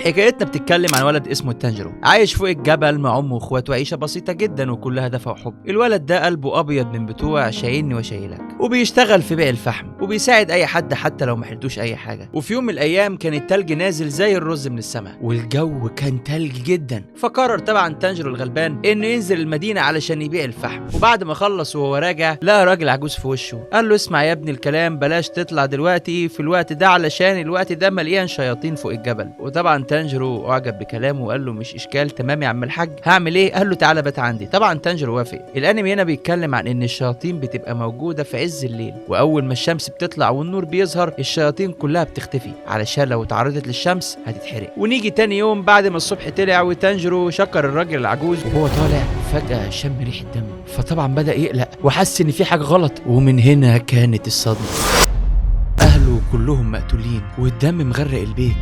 حكايتنا بتتكلم عن ولد اسمه تانجيرو، عايش فوق الجبل مع امه واخواته، عيشه بسيطه جدا وكلها دفى وحب. الولد ده قلبه ابيض من بتوع شايلني وشايلك، وبيشتغل في بيع الفحم وبيساعد اي حد حتى لو محلتوش اي حاجه. وفي يوم من الايام كان التلج نازل زي الرز من السماء والجو كان تلج جدا، فقرر طبعا تانجيرو الغلبان انه ينزل المدينه علشان يبيع الفحم. وبعد ما خلص وهو راجع لقى راجل عجوز في وشه، قال له اسمع يا ابني الكلام، بلاش تطلع دلوقتي في الوقت ده علشان الوقت ده مليان شياطين فوق الجبل. وطبعا تانجيرو اعجب بكلامه وقال له مش اشكال، تمام يا عم الحاج، هعمل ايه؟ قال له تعالى بات عندي. طبعا تانجيرو وافق. الانمي هنا بيتكلم عن ان الشياطين بتبقى موجوده في عز الليل، واول ما الشمس بتطلع والنور بيظهر الشياطين كلها بتختفي علشان لو اتعرضت للشمس هتتحرق. ونيجي تاني يوم بعد ما الصبح طلع وتانجيرو شكر الراجل العجوز، وهو طالع فجاه شم ريحه دم، فطبعا بدا يقلق وحس ان في حاجه غلط. ومن هنا كانت الصدمه، أهله كلهم مقتولين والدم مغرق البيت،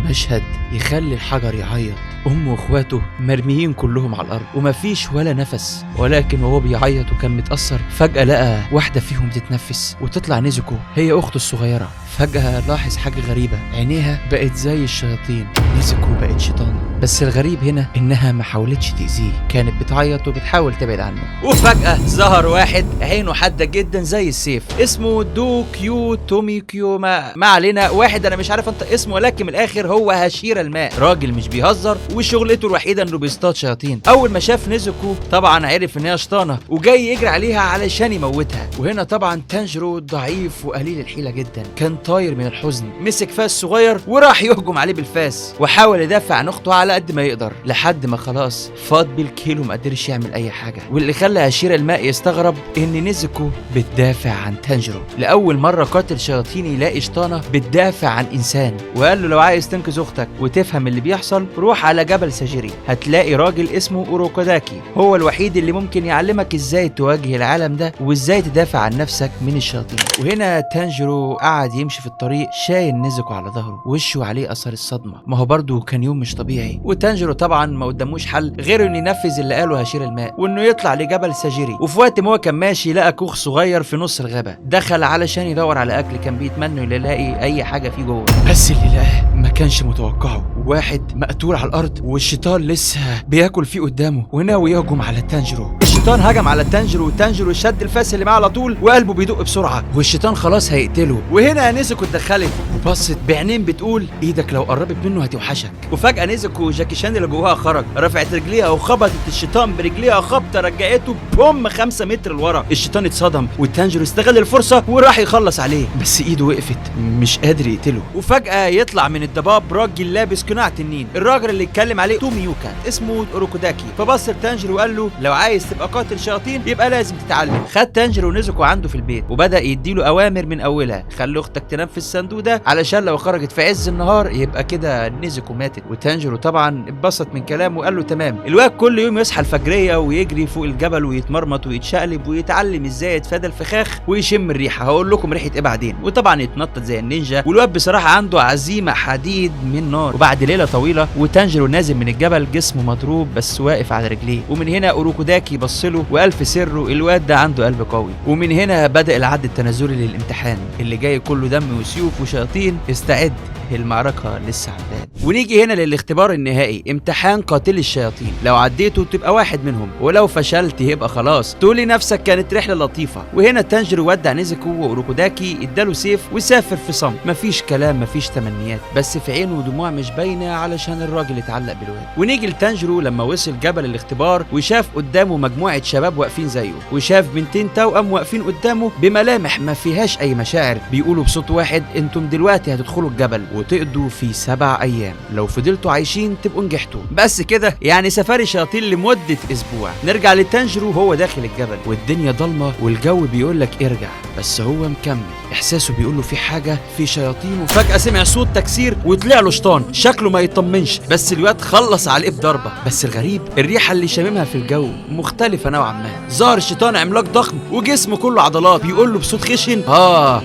مشهد يخلي الحجر يعيط. أمه وإخواته مرميين كلهم على الأرض ومفيش ولا نفس. ولكن وهو بيعيط وكان متأثر فجأة لقى واحدة فيهم بتتنفس وتطلع نيزوكو، هي أخته الصغيرة. فجأة لاحظ حاجة غريبة، عينيها بقت زي الشياطين، نيزوكو بقت شيطان. بس الغريب هنا إنها ما حاولتش تأذيه، كانت بتعيط وبتحاول تبعد عنه. وفجأة ظهر واحد عينه حادة جدا زي السيف، اسمه دو كيو تومي كيو، ما علينا، واحد أنا مش عارف أنطق اسمه، ولكن من الآخر هو هشيرا الماء، راجل مش بيهزر وشغلته الوحيدة إنه بيصطاد شياطين. أول ما شاف نيزوكو طبعا عرف إن هي شيطانة وجاي يجري عليها علشان يموتها. وهنا طبعا تانجيرو ضعيف وقليل الحيلة جدا، كان طاير من الحزن، مسك فاس صغير وراح يهجم عليه بالفاس، وحاول يدافع عن اخته على قد ما يقدر، لحد ما خلاص فاض بالكيلو ما قدرش يعمل اي حاجه. واللي خلى هشيرا الماء يستغرب ان نيزوكو بتدافع عن تانجيرو. لاول مره قاتل شياطين يلاقي شيطانه بتدافع عن انسان، وقال له لو عايز تنقذ اختك وتفهم اللي بيحصل روح على جبل ساجيري، هتلاقي راجل اسمه اوروكوداكي، هو الوحيد اللي ممكن يعلمك ازاي تواجه العالم ده وازاي تدافع عن نفسك من الشياطين. وهنا تانجيرو قعد يمشي في الطريق شايل نيزوكو على ظهره، وشه عليه اثر الصدمه، ما هو برضه كان يوم مش طبيعي. وتانجيرو طبعا ما قداموش حل غير انه ينفذ اللي قاله هشير الماء، وانه يطلع لجبل ساجيري. وفي وقت ما هو كان ماشي لقى كوخ صغير في نص الغابه، دخل علشان يدور على اكل، كان بيتمنى يلاقي اي حاجه فيه جوه، بس اللي لقاه ما كانش متوقعه، واحد مقتول على الارض والشيطان لسه بياكل فيه قدامه وناوي يهجم على تانجيرو. الشيطان هجم على تانجيرو وتانجيرو شد الفاس اللي معاه على طول وقلبه بيدق بسرعه، والشيطان خلاص هيقتله. وهنا نيزوكو اتدخلت وبصت بعينين بتقول ايدك لو قربت منه هتوحشك. وفجاه نيزوكو جاكي شان اللي جواها خرج، رفعت رجليها وخبطت الشيطان برجليها خبطه رجعته بوم 5 متر لورا. الشيطان اتصدم وتانجيرو استغل الفرصه وراح يخلص عليه، بس ايده وقفت مش قادر يقتله. وفجاه يطلع من الضباب راجل لابس قناع تنين، الراجل اللي اتكلم عليه توميوكا اسمه اوروكوداكي. فبص تانجيرو وقال له لو عايز تبقى قاتل شياطين يبقى لازم تتعلم. خد تانجيرو نيزوكو عنده في البيت وبدا يديله اوامر من اولها، خلي اختك تنام في الصندوق ده علشان لو خرجت في عز النهار يبقى كده نيزوكو ماتت. وتانجيرو طبعا اتبسط من كلامه وقال له تمام. الواد كل يوم يصحى الفجريه ويجري فوق الجبل ويتمرمط ويتشقلب ويتعلم ازاي يتفادى الفخاخ ويشم الريحه، هقول لكم ريحه ايه بعدين. وطبعا يتنطط زي النينجا، والواد بصراحه عنده عزيمه حديد من نار. وبعد ليله طويله وتانجيرو نازل من الجبل جسمه مضروب بس واقف على رجليه، ومن هنا اوروكوداكي بصله وقال في سره الواد ده عنده قلب قوي. ومن هنا بدا العد التنازلي للامتحان اللي جاي كله دم وسيوف وشياطين، استعد المعركة لسه على الباب. ونيجي هنا للاختبار النهائي، امتحان قاتل الشياطين، لو عديته تبقى واحد منهم، ولو فشلت يبقى خلاص تقولي نفسك كانت رحلة لطيفة. وهنا تانجيرو ودع نيزوكو واوروكوداكي اداله سيف وسافر في صمت، مفيش كلام مفيش تمنيات، بس في عينه دموع مش باينة علشان الراجل اتعلق بالواد. ونيجي لتانجيرو لما وصل جبل الاختبار وشاف قدامه مجموعة شباب واقفين زيه، وشاف بنتين توأم واقفين قدامه بملامح ما فيهاش اي مشاعر، بيقولوا بصوت واحد انتم دلوقتي هتدخلوا الجبل وتقضوا في 7 أيام، لو فضلتوا عايشين تبقوا نجحتوا. بس كده يعني سفاري شياطين لمدة أسبوع. نرجع لتانجيرو وهو داخل الجبل والدنيا ضلمة والجو بيقولك ارجع، بس هو مكمل، إحساسه بيقوله في حاجة، في شياطين. وفجأة سمع صوت تكسير وطلع له شيطان شكله ما يطمنش، بس الواد خلص عليه بضربة. بس الغريب الريحة اللي شاممها في الجو مختلفة نوعا ما. ظهر الشيطان عملاق ضخم وجسمه كله عضلات، بيقول له بصوت خشن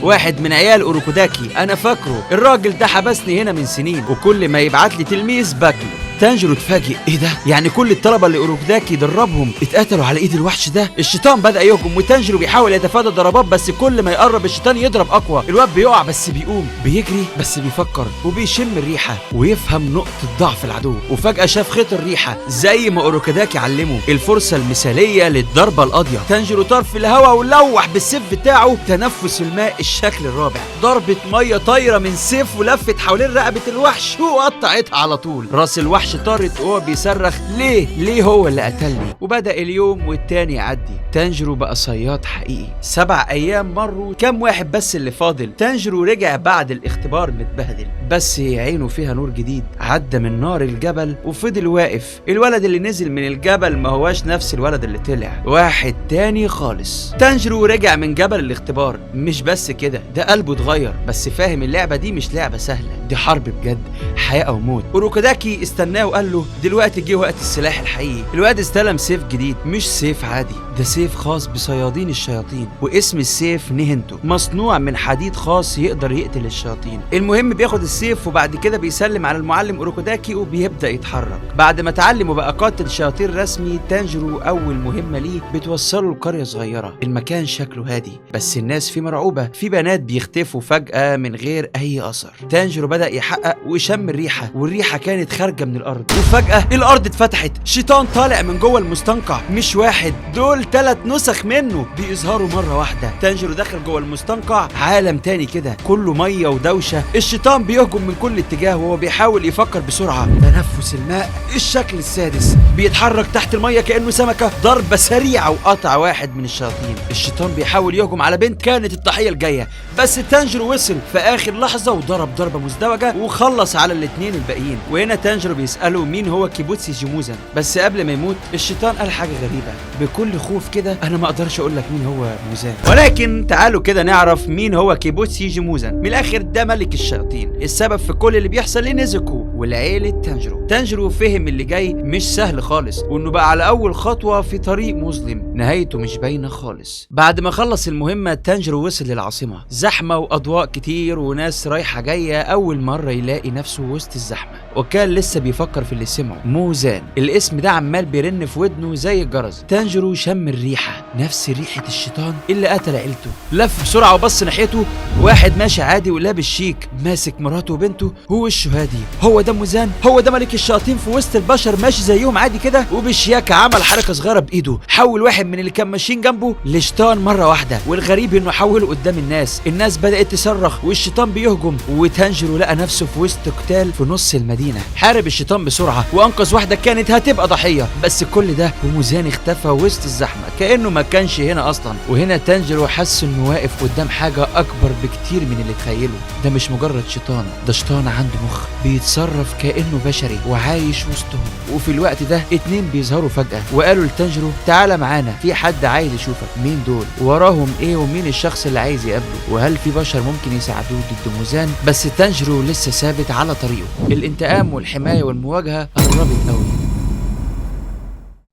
واحد من عيال اوروكوداكي، انا فاكره الراجل ده حبسني هنا من سنين وكل ما يبعت لي تلميذ باكله. تانجيرو اتفاجئ، ايه ده؟ يعني كل الطلبه اللي اوروكوداكي دربهم اتقتلوا على ايد الوحش ده؟ الشيطان بدا يهجم وتانجيرو بيحاول يتفادى الضربات، بس كل ما يقرب الشيطان يضرب اقوى. الواد بيقع بس بيقوم، بيجري بس بيفكر وبيشم الريحه ويفهم نقطه ضعف العدو. وفجاه شاف خيط الريحه زي ما اوروكوداكي علمه، الفرصه المثاليه للضربه القاضيه. تانجيرو طار في الهواء ولوح بالسيف بتاعه تنفس الماء الشكل الرابع، ضربه ميه طايره من سيف ولفت حوالين رقبه الوحش وقطعتها على طول. راس الوحش طارت وهو بيصرخ ليه هو اللي قتلني. وبدا اليوم والتاني يعدي. تانجيرو بقى صياد حقيقي. 7 ايام مروا، كام واحد بس اللي فاضل. تانجيرو رجع بعد الاختبار متبهدل، بس عينه فيها نور جديد. عدى من نار الجبل وفضل واقف. الولد اللي نزل من الجبل ما هواش نفس الولد اللي طلع، واحد تاني خالص. تانجيرو رجع من جبل الاختبار، مش بس كده، ده قلبه اتغير، بس فاهم اللعبة دي مش لعبة سهلة، دي حرب بجد، حياة او موت. اوروكوداكي استناه وقال له دلوقتي جه وقت السلاح الحقيقي. الواد استلم سيف جديد، مش سيف عادي، ده سيف خاص بصيادين الشياطين، واسم السيف نيهنتو، مصنوع من حديد خاص يقدر يقتل الشياطين. المهم بياخد السيف وبعد كده بيسلم على المعلم اوروكوداكي وبيبدأ يتحرك. بعد ما اتعلم وبقى قاتل شياطين رسمي، تانجيرو اول مهمة ليه بتوصله لقرية صغيرة. المكان شكله هادي بس الناس فيه مرعوبة، في بنات بيختفوا فجأة من غير اي اثر. تانجيرو بدأ يحقق وشم الريحة، والريحة كانت خارجة من الارض، وفجأة الارض اتفتحت، شيطان طالع من جوه المستنقع، مش واحد، دول 3 نسخ منه بيظهروا مرة واحدة. تانجيرو دخل جوه المستنقع، عالم تاني كده كله مية ودوشة. الشيطان بيهجم من كل اتجاه وهو بيحاول يفكر بسرعة. تنفس الماء الشكل السادس، بيتحرك تحت المية كأنه سمكة، ضربة سريعة وقطع واحد من الشياطين. الشيطان بيحاول يهجم على بنت كانت الضحية الجاية، بس تانجيرو وصل في آخر لحظة وضرب ضربة مزدوجة وخلص على الاتنين الباقيين. وهنا تانجيرو بيسأله مين هو كيبوتسي جيموزان، بس قبل ما يموت الشيطان قال حاجة غريبة. بكل خوف كده انا ما اقدرش اقول لك مين هو موزان، ولكن تعالوا كده نعرف مين هو كيبوتسي جيموزان. من الاخر ده ملك الشياطين، السبب في كل اللي بيحصل لنيزوكو والعيلة تانجيرو. تانجيرو فهم اللي جاي مش سهل خالص، وانه بقى على اول خطوة في طريق مظلم نهايته مش باينة خالص. بعد ما خلص المهمة تانجيرو وصل للعاصمة، زحمة واضواء كتير وناس رايحة جاية. اول مرة يلاقي نفسه وسط الزحمة، وكان لسه بيفكر في اللي سمعه، موزان. الاسم ده عمال بيرن في ودنه زي الجرس. تانجيرو شم الريحة، نفس ريحة الشيطان اللي قتل عيلته. لف بسرعة وبص ناحيته، واحد ماشي عادي ولابس شيك ماسك مراته وبنته ووشه هادي. هو ده موزان، هو ده ملك الشياطين في وسط البشر ماشي زيهم عادي كده. وبشياكة عمل حركة صغيرة بايده، حول واحد من اللي كان ماشيين جنبه لشيطان مرة واحدة. والغريب انه حوله قدام الناس بدأت تصرخ والشيطان بيهجم. وتانجيرو لقى نفسه في وسط قتال في نص المدينة. حارب الشيطان بسرعة وانقذ واحدة كانت هتبقى ضحية، بس كل ده وموزان اختفى وسط الزحمة كأنه ما كانش هنا اصلا. وهنا تانجيرو حس انه واقف قدام حاجة اكبر بكتير من اللي تخيله. ده مش مجرد شيطان، ده شيطان عنده مخ بيتصرف كأنه بشري وعايش وسطهم. وفي الوقت ده 2 بيظهروا فجأة وقالوا لتانجيرو تعالى معانا، في حد عايز يشوفك. مين دول؟ وراهم ايه؟ ومين الشخص اللي عايز يقابله؟ وهل في بشر ممكن يساعدوه ضد موزان؟ بس تانجيرو لسه ثابت على طريقه. الانتقام والحماية والمواجهة قربت قوي.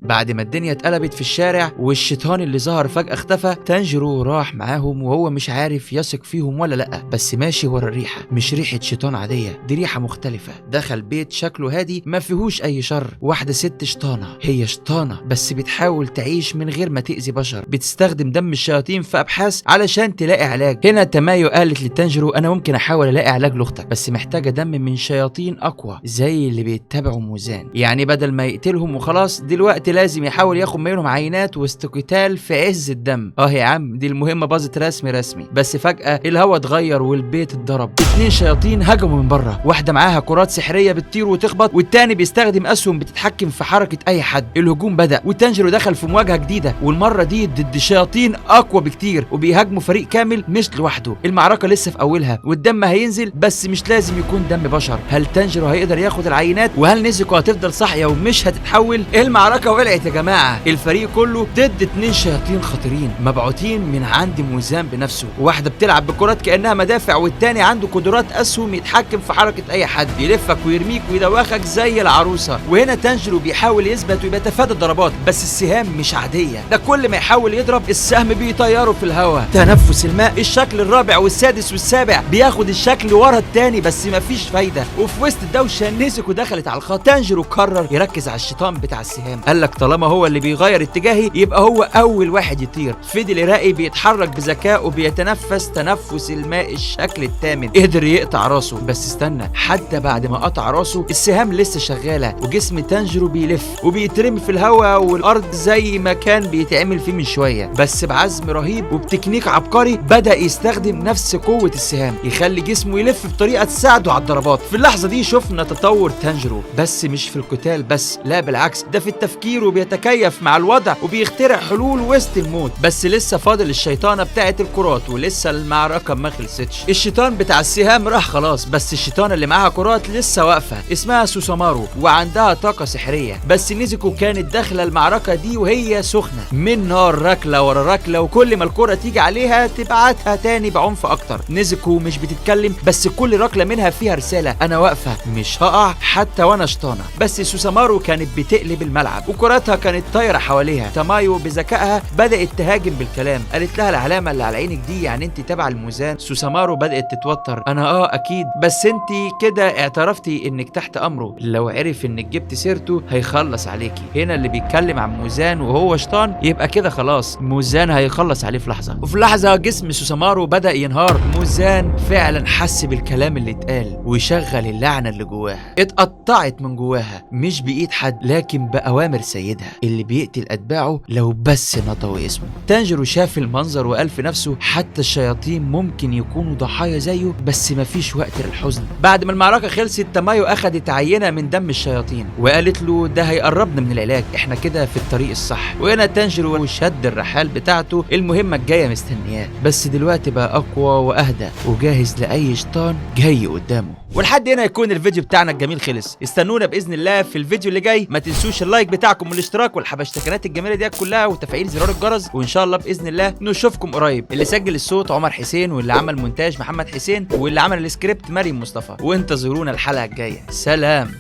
بعد ما الدنيا اتقلبت في الشارع والشيطان اللي ظهر فجأة اختفى، تانجيرو راح معاهم وهو مش عارف يثق فيهم ولا لأ، بس ماشي ورا الريحة. مش ريحة شيطان عادية، دي ريحة مختلفة. دخل بيت شكله هادي ما فيهوش أي شر. واحدة ست شيطانة، هي شيطانة بس بتحاول تعيش من غير ما تأذي بشر، بتستخدم دم الشياطين في أبحاث علشان تلاقي علاج. هنا تمايو قالت لتانجيرو أنا ممكن أحاول ألاقي علاج لأختك، بس محتاجة دم من شياطين أقوى زي اللي بيتبعوا موزان. يعني بدل ما يقتلهم وخلاص دلوقتي لازم يحاول ياخد منهم عينات وسط قتال في عز الدم. يا عم دي المهمه باظت رسمي. بس فجاه الهوا اتغير والبيت اتضرب. 2 شياطين هجموا من بره، واحده معاها كرات سحريه بتطير وتخبط، والتاني بيستخدم اسهم بتتحكم في حركه اي حد. الهجوم بدا وتانجيرو دخل في مواجهه جديده، والمره دي ضد شياطين اقوى بكتير وبيهاجموا فريق كامل مش لوحده. المعركه لسه في اولها والدم هينزل، بس مش لازم يكون دم بشر. هل تانجيرو هيقدر ياخد العينات؟ وهل نيزوكو هتفضل صاحيه ومش هتتحول؟ المعركه طلعت يا جماعه الفريق كله ضد 2 شياطين خطيرين مبعوثين من عند موزان بنفسه، واحده بتلعب بكرات كانها مدافع، والتاني عنده قدرات اسهم يتحكم في حركه اي حد، يلفك ويرميك ويدوخك زي العروسه. وهنا تانجيرو بيحاول يثبت وبيتفادى الضربات، بس السهام مش عاديه، ده كل ما يحاول يضرب السهم بيطيره في الهواء. تنفس الماء الشكل الرابع والسادس والسابع بياخد الشكل ورا التاني، بس مفيش فايده. وفي وسط الدوشه نيزوكو دخلت على الخط. تانجيرو قرر يركز على الشيطان بتاع السهام، قال لك طالما هو اللي بيغير اتجاهي يبقى هو اول واحد يطير. فضل يراقي بيتحرك بذكاء وبيتنفس تنفس الماء الشكل الثامن، قدر يقطع راسه. بس استنى، حتى بعد ما قطع راسه السهام لسه شغاله، وجسم تانجيرو بيلف وبيترمي في الهواء والارض زي ما كان بيتعمل فيه من شويه، بس بعزم رهيب وبتكنيك عبقري بدا يستخدم نفس قوه السهام يخلي جسمه يلف بطريقه تساعده على الضربات. في اللحظه دي شفنا تطور تانجيرو، بس مش في القتال بس، لا بالعكس، ده في التفكير وبيتكيف مع الوضع وبيخترع حلول وسط الموت. بس لسه فاضل الشيطانه بتاعت الكرات، ولسه المعركه ما خلصتش. الشيطان بتاع السهام راح خلاص، بس الشيطانه اللي معاها كرات لسه واقفه، اسمها سوسامارو وعندها طاقه سحريه. بس نيزوكو كانت داخله المعركه دي وهي سخنه من نار، ركله ورا ركله، وكل ما الكره تيجي عليها تبعتها تاني بعنف اكتر. نيزوكو مش بتتكلم، بس كل ركله منها فيها رساله، انا واقفه مش هقع حتى وانا شطانه. بس سوسامارو كانت بتقلب الملعب وكراتها كانت طايره حواليها. تامايو بذكائها بدات تهاجم بالكلام، قالت لها العلامه اللي على عينك دي يعني انت تبع الموزان. سوسامارو بدات تتوتر، انا اكيد، بس انت كده اعترفتي انك تحت امره، لو عرف انك جبت سيرته هيخلص عليكي. هنا اللي بيتكلم عن موزان وهو شيطان يبقى كده خلاص موزان هيخلص عليه في لحظه. وفي لحظه جسم سوسامارو بدا ينهار. موزان فعلا حس بالكلام اللي اتقال ويشغل اللعنه اللي جواها، اتقطعت من جواها مش بايد حد لكن باوامر سيدها اللي بيقتل اتباعه لو بس نطقوا اسمه. تانجيرو شاف المنظر وقال في نفسه حتى الشياطين ممكن يكونوا ضحايا زيه، بس مفيش وقت للحزن. بعد ما المعركه خلصت تامايو اخدت عينه من دم الشياطين وقالت له ده هيقربنا من العلاج، احنا كده في الطريق الصح. وهنا تانجيرو شد الرحال بتاعته، المهمه الجايه مستنياه، بس دلوقتي بقى اقوى واهدى وجاهز لاي شيطان جاي قدامه. ولحد هنا يكون الفيديو بتاعنا الجميل خلص. استنونا باذن الله في الفيديو اللي جاي. ما تنسوش اللايك بتاعكم والاشتراك والحبشتكنات الجميله دي كلها وتفعيل زرار الجرس، وان شاء الله باذن الله نشوفكم قريب. اللي سجل الصوت عمر حسين، واللي عمل مونتاج محمد حسين، واللي عمل السكريبت مريم مصطفى. وانتظرونا الحلقه الجايه. سلام.